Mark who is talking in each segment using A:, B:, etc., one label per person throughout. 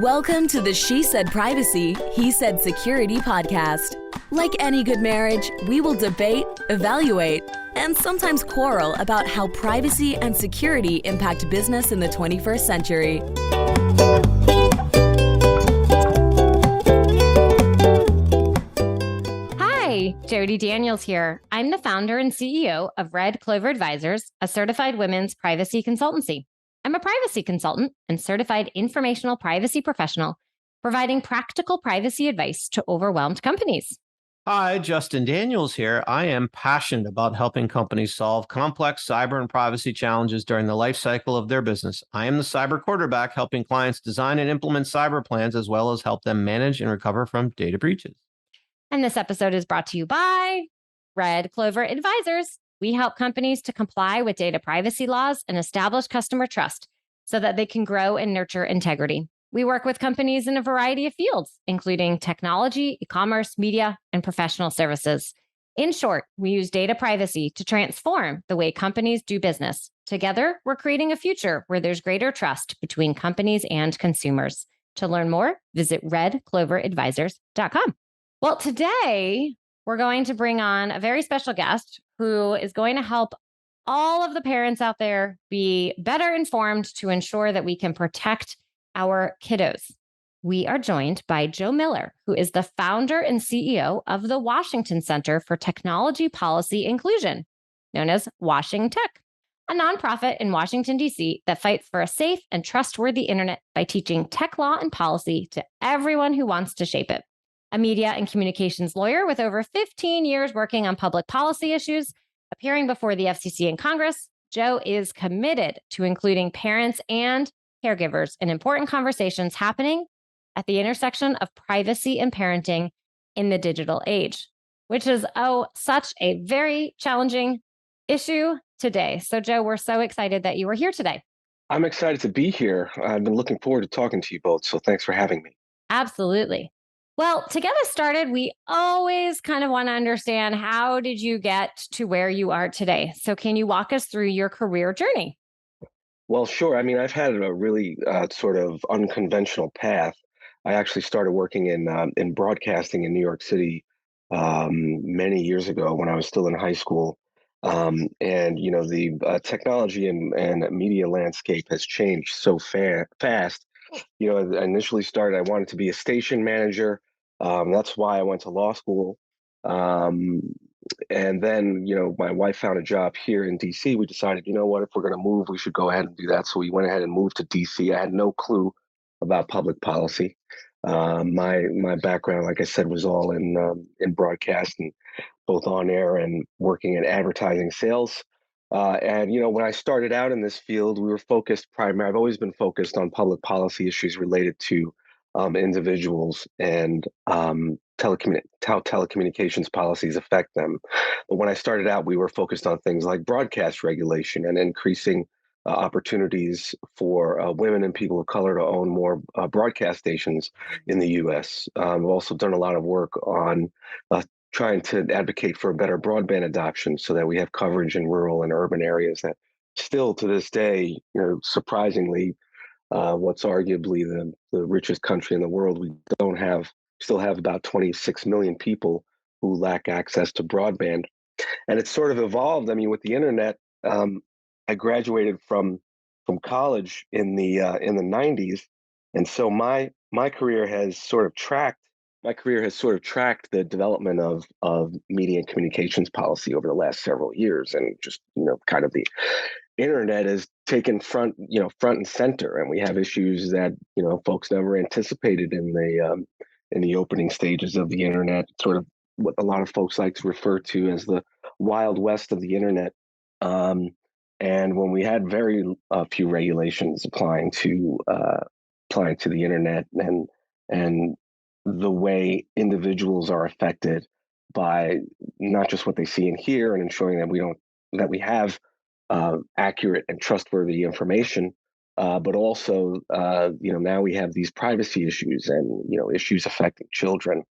A: Welcome to the She Said Privacy, He Said Security podcast. Like any good marriage, we will debate, evaluate, and sometimes quarrel about how privacy and security impact business in the 21st century.
B: Hi, Jody Daniels here. I'm the founder and CEO of Clover Advisors, a certified women's privacy consultancy. I'm a privacy consultant and certified informational privacy professional, providing practical privacy advice to overwhelmed companies.
C: Hi, Justin Daniels here. I am passionate about helping companies solve complex cyber and privacy challenges during the life cycle of their business. I am the cyber quarterback, helping clients design and implement cyber plans, as well as help them manage and recover from data breaches.
B: And this episode is brought to you by Clover Advisors. We help companies to comply with data privacy laws and establish customer trust so that they can grow and nurture integrity. We work with companies in a variety of fields, including technology, e-commerce, media, and professional services. In short, we use data privacy to transform the way companies do business. Together, we're creating a future where there's greater trust between companies and consumers. To learn more, visit redcloveradvisors.com. Well, today, we're going to bring on a very special guest who is going to help all of the parents out there be better informed to ensure that we can protect our kiddos. We are joined by Joe Miller, who is the founder and CEO of the Washington Center for Technology Policy Inclusion, known as WashingTECH, a nonprofit in Washington, D.C. that fights for a safe and trustworthy internet by teaching tech law and policy to everyone who wants to shape it. A media and communications lawyer with over 15 years working on public policy issues, appearing before the FCC and Congress, Joe is committed to including parents and caregivers in important conversations happening at the intersection of privacy and parenting in the digital age, which is, such a very challenging issue today. So, Joe, we're so excited that you were here today.
D: I'm excited to be here. I've been looking forward to talking to you both, so thanks for having me.
B: Absolutely. Well, to get us started, we always kind of want to understand, how did you get to where you are today? So can you walk us through your career journey?
D: Well, sure. I mean, I've had a really sort of unconventional path. I actually started working in broadcasting in New York City many years ago when I was still in high school. And, you know, the technology and media landscape has changed so fast. You know, I initially started, I wanted to be a station manager. That's why I went to law school. And then, you know, my wife found a job here in DC. We decided, you know what, if we're going to move, we should go ahead and do that. So we went ahead and moved to DC. I had no clue about public policy. My background, like I said, was all in broadcasting, both on air and working in advertising sales. And, you know, when I started out in this field, we were focused primarily, I've always been focused on public policy issues related to individuals and how telecommunications policies affect them. But when I started out, we were focused on things like broadcast regulation and increasing opportunities for women and people of color to own more broadcast stations in the U.S. We've also done a lot of work on trying to advocate for a better broadband adoption so that we have coverage in rural and urban areas that still to this day, you know, surprisingly, what's arguably the richest country in the world, we still have about 26 million people who lack access to broadband. And it's sort of evolved. I mean, with the internet, I graduated from college in the 90s. And so my career has sort of tracked the development of media and communications policy over the last several years. And just, you know, kind of the internet is taken front and center, and we have issues that, you know, folks never anticipated in the opening stages of the internet, sort of what a lot of folks like to refer to as the Wild West of the internet. And when we had very few regulations applying to the internet and the way individuals are affected by not just what they see and hear, and ensuring that we have accurate and trustworthy information, but also, you know, now we have these privacy issues and, you know, issues affecting children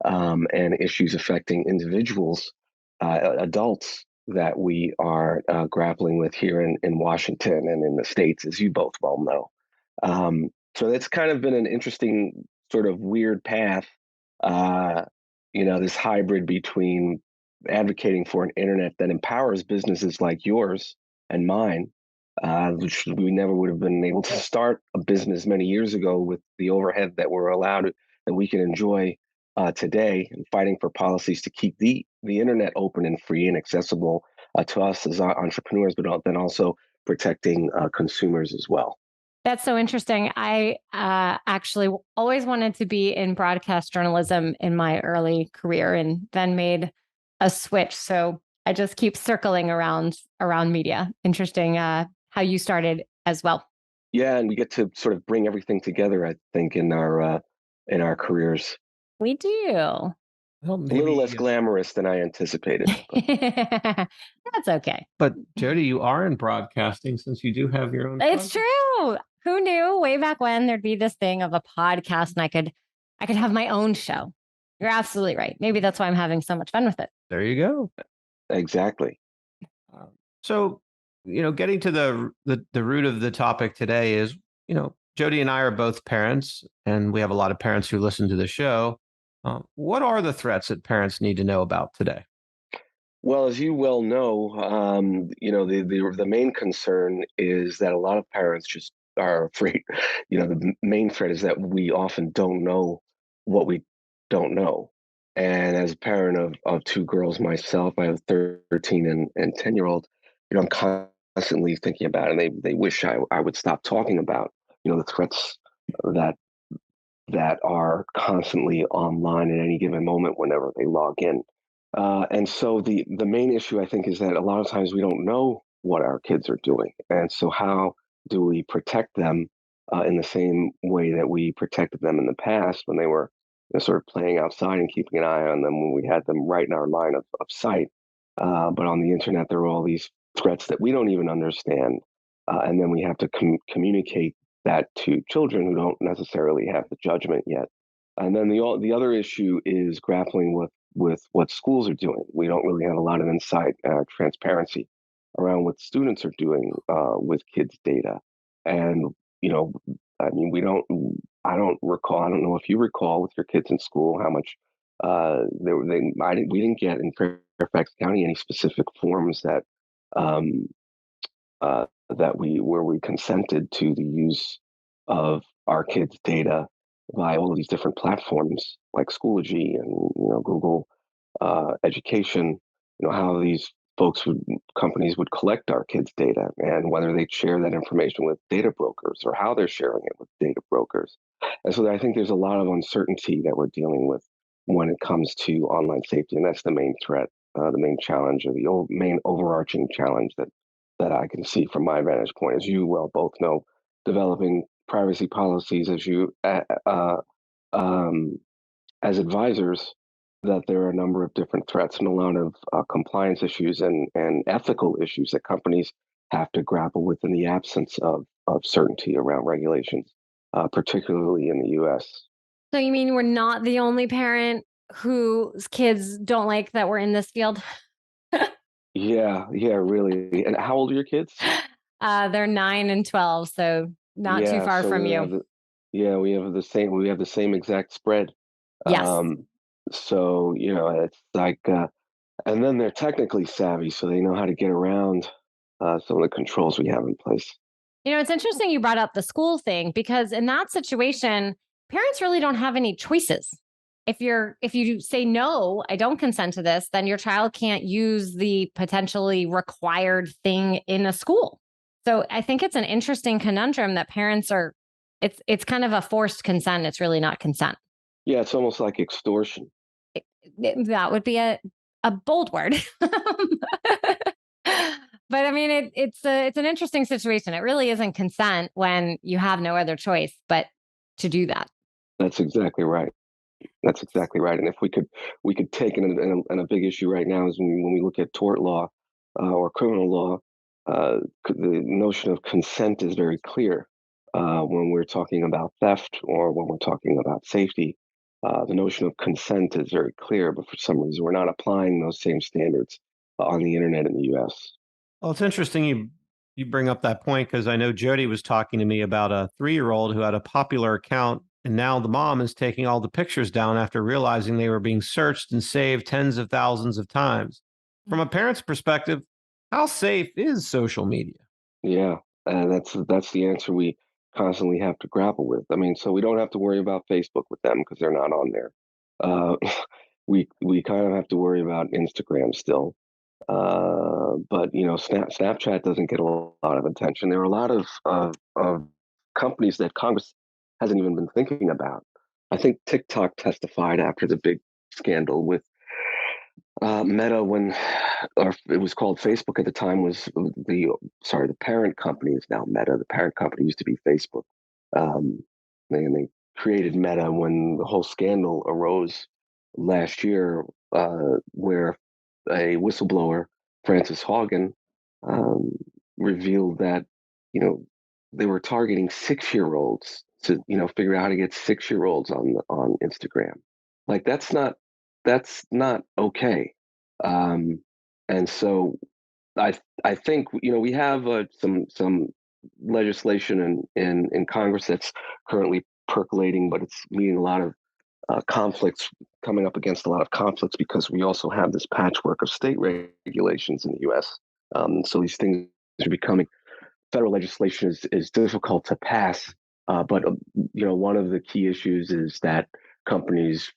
D: and issues affecting individuals, adults that we are grappling with here in Washington and in the States, as you both well know. So that's kind of been an interesting sort of weird path. Uh, this hybrid between advocating for an internet that empowers businesses like yours and mine, which we never would have been able to start a business many years ago with the overhead that we're allowed that we can enjoy today, and fighting for policies to keep the internet open and free and accessible to us as entrepreneurs, but then also protecting consumers as well.
B: That's so interesting. I actually always wanted to be in broadcast journalism in my early career, and then made a switch. So I just keep circling around media. Interesting how you started as well.
D: Yeah, and we get to sort of bring everything together, I think, in our careers.
B: We do.
C: Well,
D: A little less
C: maybe.
D: glamorous than I anticipated. But
B: That's okay.
C: But Jody, you are in broadcasting since you do have your own.
B: It's
C: podcast.
B: true. Who knew way back when there'd be this thing of a podcast and I could have my own show. You're absolutely right. Maybe that's why I'm having so much fun with it.
C: There you go.
D: exactly.
C: So, getting to the root of the topic today is, Jody and I are both parents, and we have a lot of parents who listen to the show. What are the threats that parents need to know about today?
D: Well, as you well know, the main concern is that a lot of parents just are afraid. The main threat is that we often don't know what we don't know. And as a parent of two girls myself, I have a 13 and 10-year-old. I'm constantly thinking about it, and they wish I would stop talking about the threats that that are constantly online at any given moment whenever they log in. And so the main issue, I think, is that a lot of times we don't know what our kids are doing. And so how do we protect them in the same way that we protected them in the past when they were sort of playing outside and keeping an eye on them when we had them right in our line of sight. But on the internet, there are all these threats that we don't even understand. And then we have to communicate that to children who don't necessarily have the judgment yet. And then the other issue is grappling with what schools are doing. We don't really have a lot of insight, transparency around what students are doing with kids' data. And I mean, we don't. I don't recall. I don't know if you recall with your kids in school how much we didn't get in Fairfax County any specific forms um, where we consented to the use of our kids' data by all of these different platforms like Schoology and Google Education. How these companies would collect our kids' data, and whether they'd share that information with data brokers or how they're sharing it with data brokers. And so I think there's a lot of uncertainty that we're dealing with when it comes to online safety, and that's the main threat, the main challenge, or the main overarching challenge that I can see from my vantage point. As you well both know, developing privacy policies um, as advisors, that there are a number of different threats and a lot of compliance issues and ethical issues that companies have to grapple with in the absence of certainty around regulations, particularly in the US.
B: So you mean we're not the only parent whose kids don't like that we're in this field?
D: Yeah, really. And how old are your kids?
B: They're 9 and 12, so not too
D: Yeah,
B: far
D: so
B: from you.
D: we have the same exact spread.
B: Yes.
D: Um, so it's like, and then they're technically savvy, so they know how to get around some of the controls we have in place.
B: It's interesting you brought up the school thing, because in that situation, parents really don't have any choices. If you say no, I don't consent to this, then your child can't use the potentially required thing in a school. So I think it's an interesting conundrum that parents are it's kind of a forced consent. It's really not consent.
D: Yeah, it's almost like extortion.
B: That would be a bold word. But I mean, it's an interesting situation. It really isn't consent when you have no other choice but to do that.
D: That's exactly right. That's exactly right. And if we could take and a big issue right now is when we look at tort law or criminal law, the notion of consent is very clear when we're talking about theft or when we're talking about safety. The notion of consent is very clear, but for some reason we're not applying those same standards on the internet in the U.S.
C: Well, it's interesting you You bring up that point because I know Jody was talking to me about a 3-year-old who had a popular account, and now the mom is taking all the pictures down after realizing they were being searched and saved tens of thousands of times. From a parent's perspective, how safe is social media?
D: Yeah, and that's the answer we constantly have to grapple with. I mean, so we don't have to worry about Facebook with them because they're not on there. Uh, we kind of have to worry about Instagram still. But Snapchat doesn't get a lot of attention. There are a lot of companies that Congress hasn't even been thinking about. I think TikTok testified after the big scandal with Meta, when or it was called Facebook at the time, was the parent company is now Meta. The parent company used to be Facebook. Um, they created Meta when the whole scandal arose last year, where a whistleblower, Frances Haugen, um, revealed that you know they were targeting 6-year-olds to figure out how to get 6-year-olds on Instagram. Like that's not okay. Um, and so I think we have some legislation in Congress that's currently percolating, but it's meeting a lot of conflicts, coming up against a lot of conflicts because we also have this patchwork of state regulations in the U.S. So these things are becoming federal legislation is difficult to pass. But one of the key issues is that companies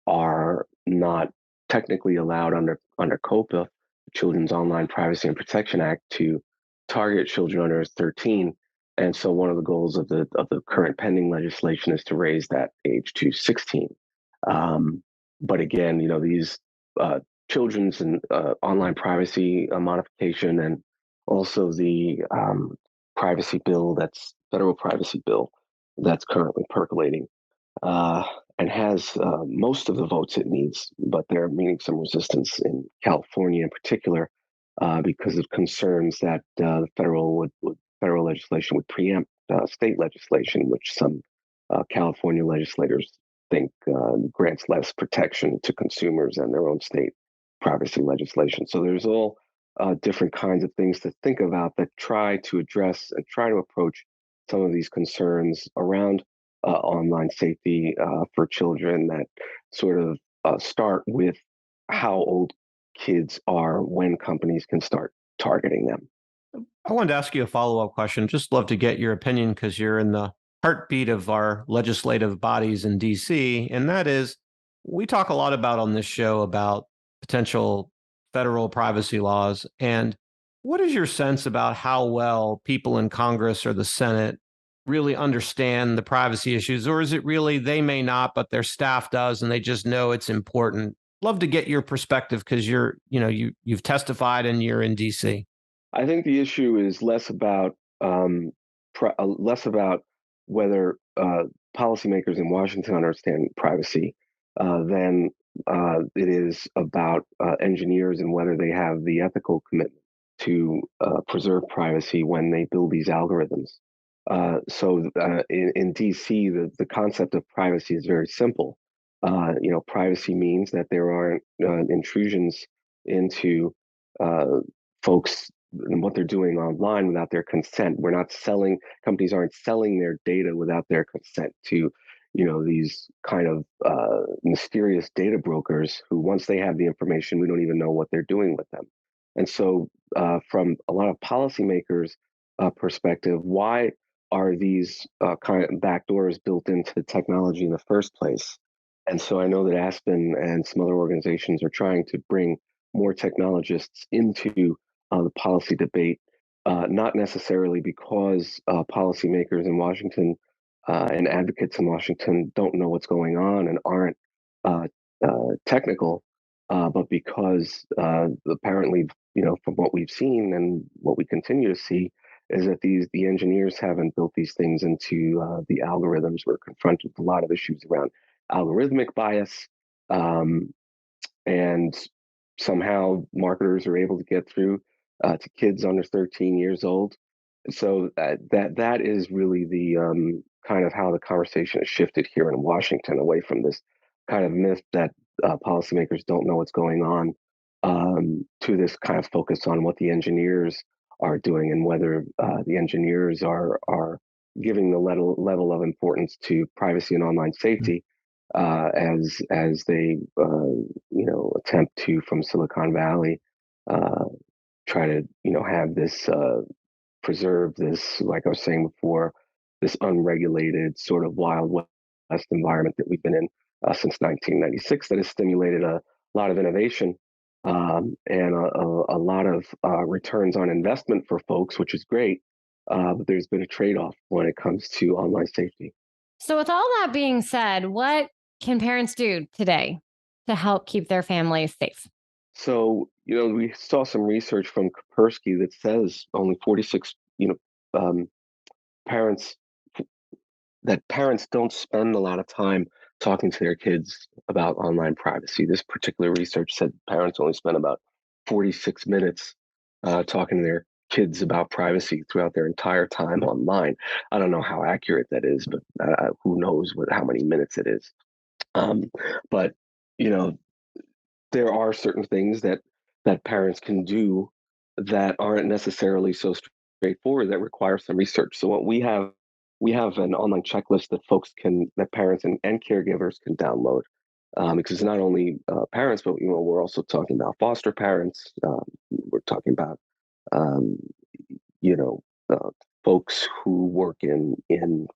D: are not technically allowed under COPA, Children's Online Privacy and Protection Act, to target children under 13. And so one of the goals of the current pending legislation is to raise that age to 16. But again, these uh, children's and online privacy modification, and also the privacy bill, that's federal privacy bill that's currently percolating, uh, and has most of the votes it needs, but they're meeting some resistance in California in particular because of concerns that the federal legislation would preempt state legislation, which some California legislators think grants less protection to consumers than their own state privacy legislation. So there's all different kinds of things to think about that try to address and try to approach some of these concerns around online safety for children that sort of start with how old kids are when companies can start targeting them.
C: I wanted to ask you a follow-up question. Just love to get your opinion because you're in the heartbeat of our legislative bodies in DC. And that is, we talk a lot about on this show about potential federal privacy laws. And what is your sense about how well people in Congress or the Senate really understand the privacy issues? Or is it really they may not, but their staff does, and they just know it's important? Love to get your perspective because you've testified and you're in DC.
D: I think the issue is less about whether policymakers in Washington understand privacy than it is about engineers and whether they have the ethical commitment to preserve privacy when they build these algorithms. In DC, the concept of privacy is very simple. Privacy means that there aren't intrusions into uh, folks and what they're doing online without their consent. We're not selling, companies aren't selling their data without their consent to, these kind of mysterious data brokers who, once they have the information, we don't even know what they're doing with them. And so, from a lot of policymakers' perspective, why are these kind of backdoors built into the technology in the first place? And so I know that Aspen and some other organizations are trying to bring more technologists into the policy debate, not necessarily because policymakers in Washington and advocates in Washington don't know what's going on and aren't uh, technical, but because apparently, from what we've seen and what we continue to see, is that the engineers haven't built these things into the algorithms. We're confronted with a lot of issues around algorithmic bias. Um, and somehow marketers are able to get through to kids under 13 years old. So that is really the kind of how the conversation has shifted here in Washington, away from this kind of myth that policymakers don't know what's going on, to this kind of focus on what the engineers are doing, and whether the engineers are giving the level of importance to privacy and online safety as they attempt to, from Silicon Valley, uh, try to have this preserve this, like I was saying before, this unregulated sort of wild west environment that we've been in since 1996 that has stimulated a lot of innovation and a lot of returns on investment for folks, which is great. But there's been a trade-off when it comes to online safety.
B: So, with all that being said, what can parents do today to help keep their families safe?
D: So, we saw some research from Kaspersky that says only 46, um, parents parents don't spend a lot of time talking to their kids about online privacy. This particular research said parents only spend about 46 minutes talking to their kids about privacy throughout their entire time online. I don't know how accurate that is, but who knows how many minutes it is. Um, but you know, there are certain things that parents can do that aren't necessarily so straightforward that require some research. So what we have an online checklist that parents and caregivers can download because it's not only parents, but we're also talking about foster parents. We're talking about um, you know uh, folks who work in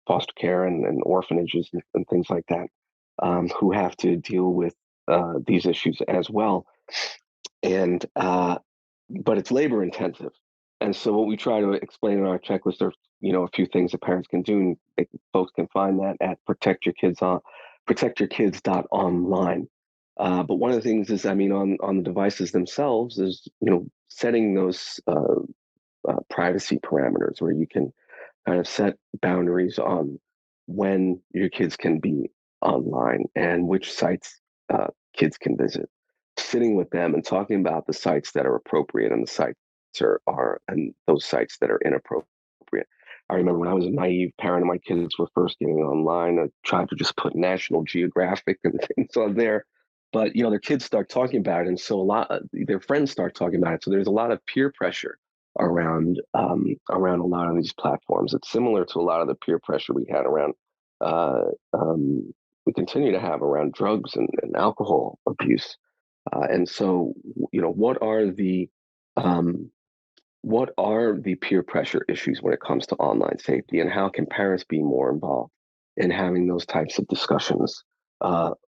D: foster care and orphanages and things like that, who have to deal with these issues as well. And but it's labor intensive. And so what we try to explain in our checklist are, a few things that parents can do. And folks can find that at protectyourkids.online. But one of the things is, I mean, on the devices themselves is, setting those privacy parameters where you can kind of set boundaries on when your kids can be online and which sites kids can visit. Sitting with them and talking about the sites that are appropriate and the sites and those sites that are inappropriate. I remember when I was a naive parent and my kids were first getting online, I tried to just put National Geographic and things on there. But their kids start talking about it, and so their friends start talking about it. So there's a lot of peer pressure around a lot of these platforms. It's similar to a lot of the peer pressure we had around uh, we continue to have around drugs and alcohol abuse. And so, what are um, the peer pressure issues when it comes to online safety, and how can parents be more involved in having those types of discussions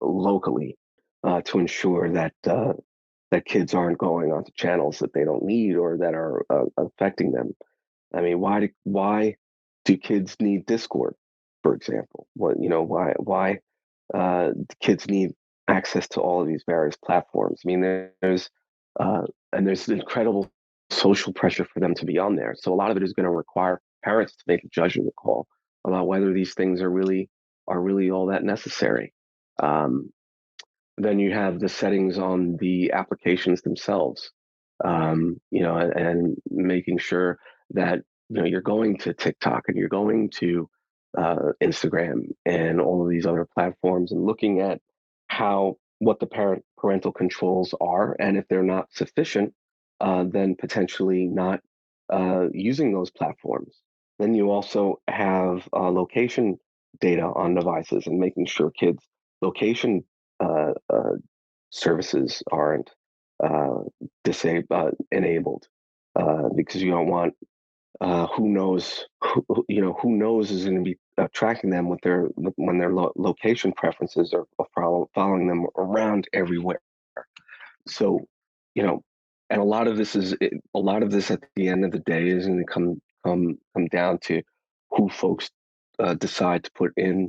D: locally to ensure that kids aren't going onto channels that they don't need or that are affecting them? I mean, why do kids need Discord, for example? Why do kids need access to all of these various platforms? I mean, uh, there's incredible social pressure for them to be on there. So a lot of it is going to require parents to make a judgment call about whether these things are really all that necessary. Um, then you have the settings on the applications themselves, and making sure that you're going to TikTok and you're going to Instagram and all of these other platforms and looking at what the parental controls are, and if they're not sufficient, then potentially not using those platforms. Then you also have location data on devices and making sure kids' location services aren't uh, enabled because you don't want who knows is going to be tracking them with when their location preferences are following them around everywhere. So, you know, and a lot of this at the end of the day is going to come down to who folks decide to put in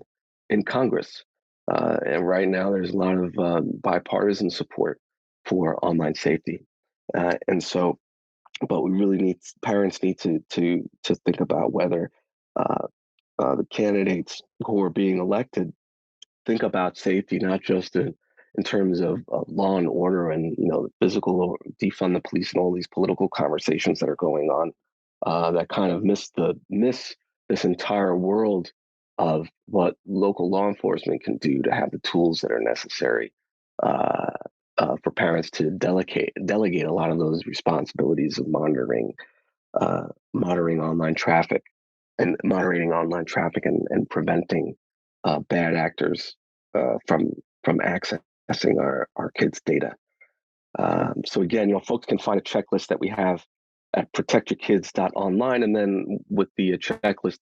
D: Congress. And right now, there's a lot of bipartisan support for online safety, and so, but we really parents need to think about whether uh, the candidates who are being elected think about safety, not just in terms of law and order and physical or defund the police and all these political conversations that are going on that kind of miss this entire world of what local law enforcement can do to have the tools that are necessary uh, for parents to delegate a lot of those responsibilities of monitoring moderating online traffic and preventing bad actors from accessing our kids' data. So again, folks can find a checklist that we have at protectyourkids.online, and then with the checklist,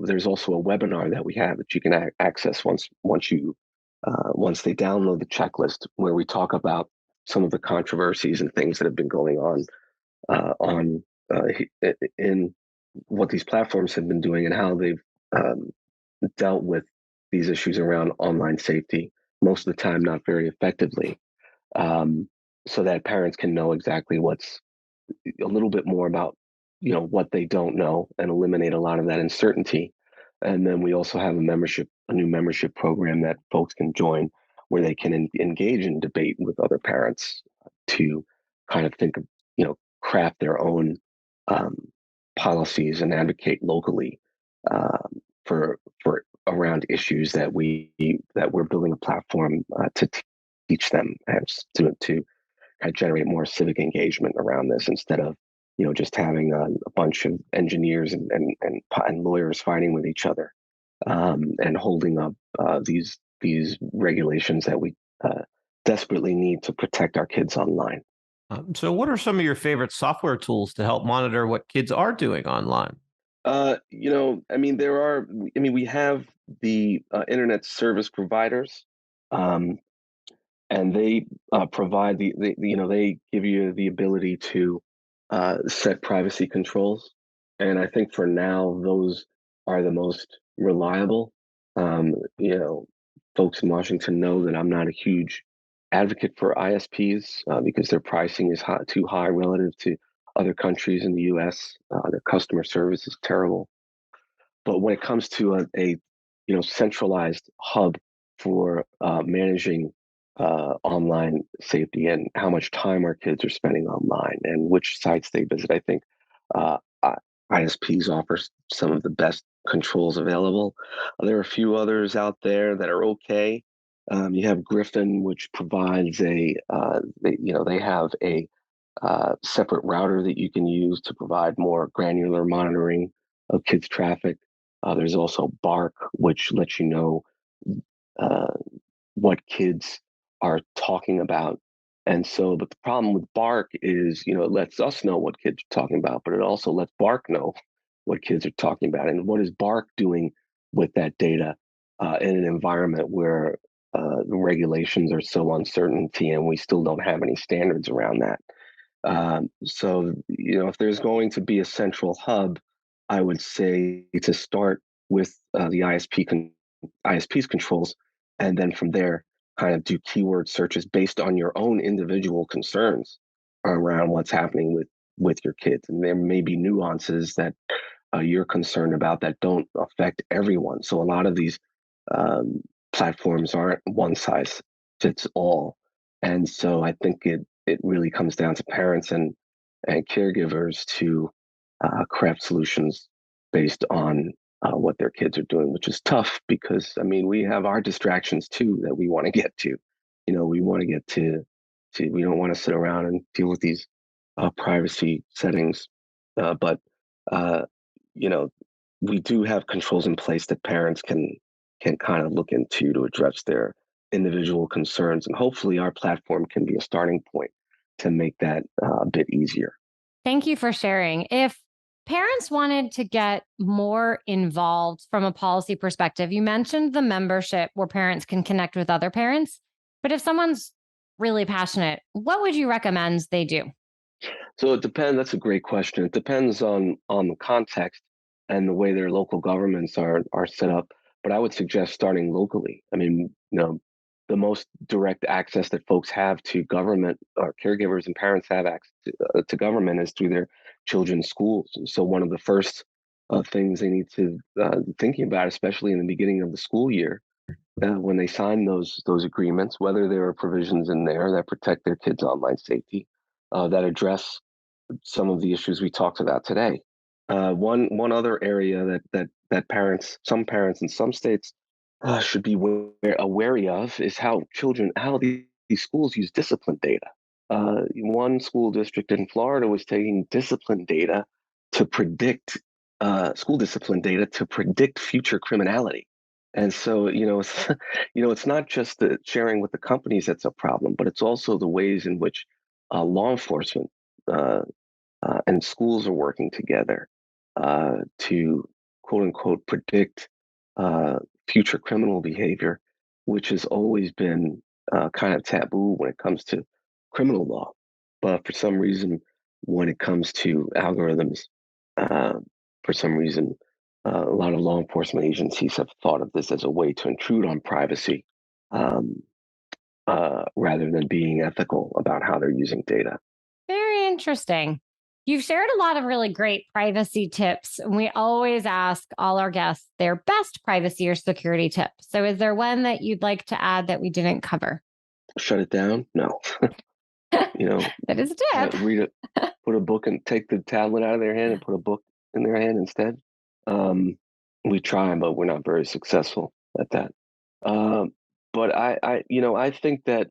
D: there's also a webinar that we have that you can access once they download the checklist, where we talk about some of the controversies and things that have been going on in what these platforms have been doing and how they've um, dealt with these issues around online safety, most of the time not very effectively, um, so that parents can know exactly what's a little bit more about what they don't know and eliminate a lot of that uncertainty. And then we also have a new membership program that folks can join, where they can engage in debate with other parents to kind of think of, craft their own um, policies and advocate locally for around issues that we're building a platform to teach them and to kind of generate more civic engagement around this, instead of just having a bunch of engineers and lawyers fighting with each other, and holding up these regulations that we desperately need to protect our kids online.
C: So, what are some of your favorite software tools to help monitor what kids are doing online?
D: We have the internet service providers. Um, and they provide they give you the ability to set privacy controls, and I think for now those are the most reliable. um, you know Folks in Washington know that I'm not a huge advocate for ISPs because their pricing is too high relative to other countries in the US. Their customer service is terrible. But when it comes to a centralized hub for managing online safety and how much time our kids are spending online and which sites they visit, I think uh, I- ISPs offer some of the best controls available. There are a few others out there that are okay. You have Griffin, which provides they have a separate router that you can use to provide more granular monitoring of kids' traffic. There's also Bark, which lets you know uh, what kids are talking about. And so, but the problem with Bark is, it lets us know what kids are talking about, but it also lets Bark know what kids are talking about. And what is Bark doing with that data in an environment where the regulations are so uncertainty and we still don't have any standards around that? So, if there's going to be a central hub, I would say to start with the ISP's controls, and then from there, kind of do keyword searches based on your own individual concerns around what's happening with your kids. And there may be nuances that you're concerned about that don't affect everyone. So a lot of these um, platforms aren't one size fits all, and so I think it really comes down to parents and caregivers to craft solutions based on what their kids are doing, which is tough because we have our distractions too that we want to get to. We want to get to we don't want to sit around and deal with these privacy settings, but uh, you know we do have controls in place that parents can kind of look into to address their individual concerns, and hopefully our platform can be a starting point to make that a bit easier.
B: Thank you for sharing. If parents wanted to get more involved from a policy perspective, you mentioned the membership where parents can connect with other parents. But if someone's really passionate, what would you recommend they do?
D: So it depends. That's a great question. It depends on the context and the way their local governments are set up. But I would suggest starting locally. The most direct access that folks have to government, or caregivers and parents have access to government, is through their children's schools. And so one of the first things they need to thinking about, especially in the beginning of the school year, when they sign those agreements, whether there are provisions in there that protect their kids' online safety, that address some of the issues we talked about today. One other area that some parents in some states should be wary of is how these schools use discipline data. One school district in Florida was taking discipline data to predict school discipline data to predict future criminality. And so, it's, it's not just the sharing with the companies that's a problem, but it's also the ways in which law enforcement and schools are working together to quote unquote predict future criminal behavior, which has always been kind of taboo when it comes to criminal law. But for some reason, when it comes to algorithms, uh, for some reason, a lot of law enforcement agencies have thought of this as a way to intrude on privacy um, rather than being ethical about how they're using data.
B: Very interesting. You've shared a lot of really great privacy tips. And we always ask all our guests their best privacy or security tip. So is there one that you'd like to add that we didn't cover?
D: Shut it down? No.
B: That is a tip.
D: Read it, put a book and take the tablet out of their hand and put a book in their hand instead. We try, but we're not very successful at that. But I think that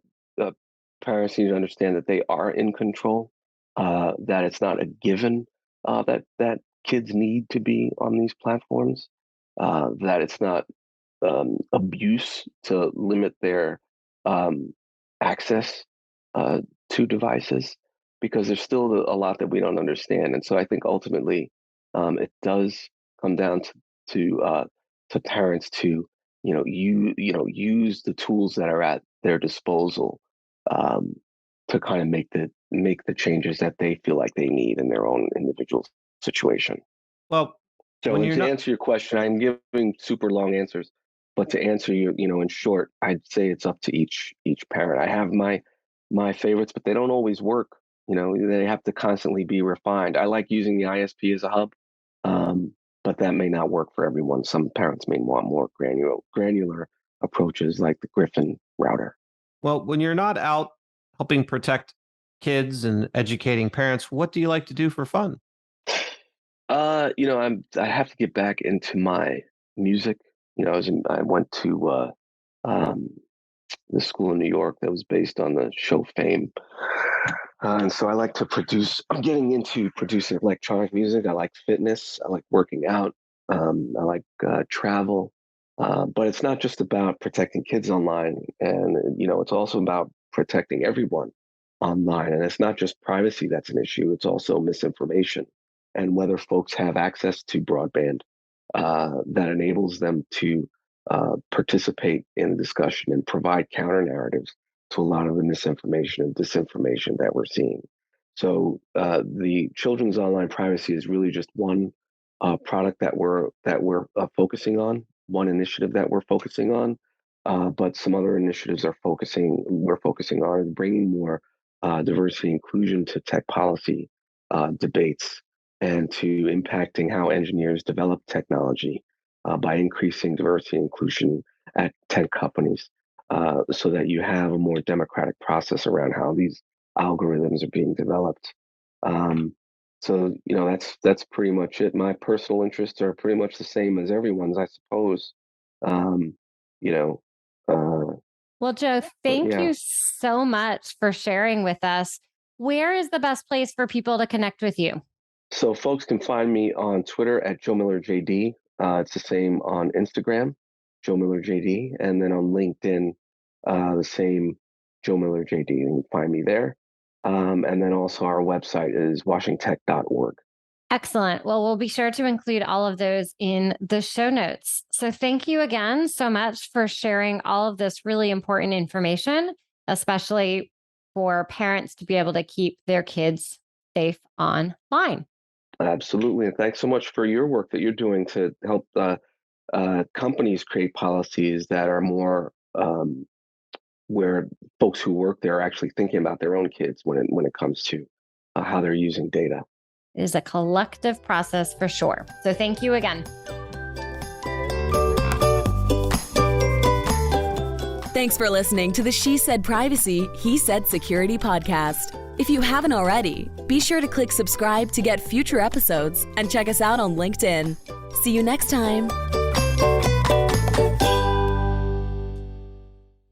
D: parents need to understand that they are in control. That it's not a given that kids need to be on these platforms. That it's not abuse to limit their access to devices, because there's still a lot that we don't understand. And so I think ultimately it does come down to parents to use the tools that are at their disposal to kind of make the changes that they feel like they need in their own individual situation.
C: Well,
D: So
C: when
D: and
C: you're
D: to
C: not,
D: answer your question, I'm giving super long answers, but to answer you, in short, I'd say it's up to each parent. I have my favorites, but they don't always work. They have to constantly be refined. I like using the ISP as a hub, but that may not work for everyone. Some parents may want more granular approaches like the Griffin router.
C: well, when you're not out helping protect kids and educating parents, what do you like to do for fun?
D: I have to get back into my music. I went to the school in New York that was based on the show Fame. And so I like to I'm getting into producing electronic music. I like fitness. I like working out. I like travel. But it's not just about protecting kids online. And, it's also about protecting everyone online. And it's not just privacy that's an issue. It's also misinformation and whether folks have access to broadband that enables them to participate in the discussion and provide counter narratives to a lot of the misinformation and disinformation that we're seeing. So the children's online privacy is really just one product that we're focusing on, one initiative that we're focusing on. But some other initiatives we're focusing on bringing more diversity and inclusion to tech policy debates and to impacting how engineers develop technology by increasing diversity and inclusion at tech companies so that you have a more democratic process around how these algorithms are being developed. So that's pretty much it. My personal interests are pretty much the same as everyone's, I suppose. Um, you know,
B: Well, Joe,
D: but
B: thank
D: yeah.
B: you so much for sharing with us. Where is the best place for people to connect with you?
D: So folks can find me on Twitter at Joe Miller JD. It's the same on Instagram, Joe Miller JD, and then on LinkedIn, the same Joe Miller JD. And you can find me there. And then also our website is WashingTECH.org.
B: Excellent. Well, we'll be sure to include all of those in the show notes. So thank you again so much for sharing all of this really important information, especially for parents to be able to keep their kids safe online.
D: Absolutely. And thanks so much for your work that you're doing to help companies create policies that are more where folks who work there are actually thinking about their own kids when it comes to how they're using data.
B: It is a collective process for sure. So thank you again.
A: Thanks for listening to the She Said Privacy, He Said Security podcast. If you haven't already, be sure to click subscribe to get future episodes and check us out on LinkedIn. See you next time.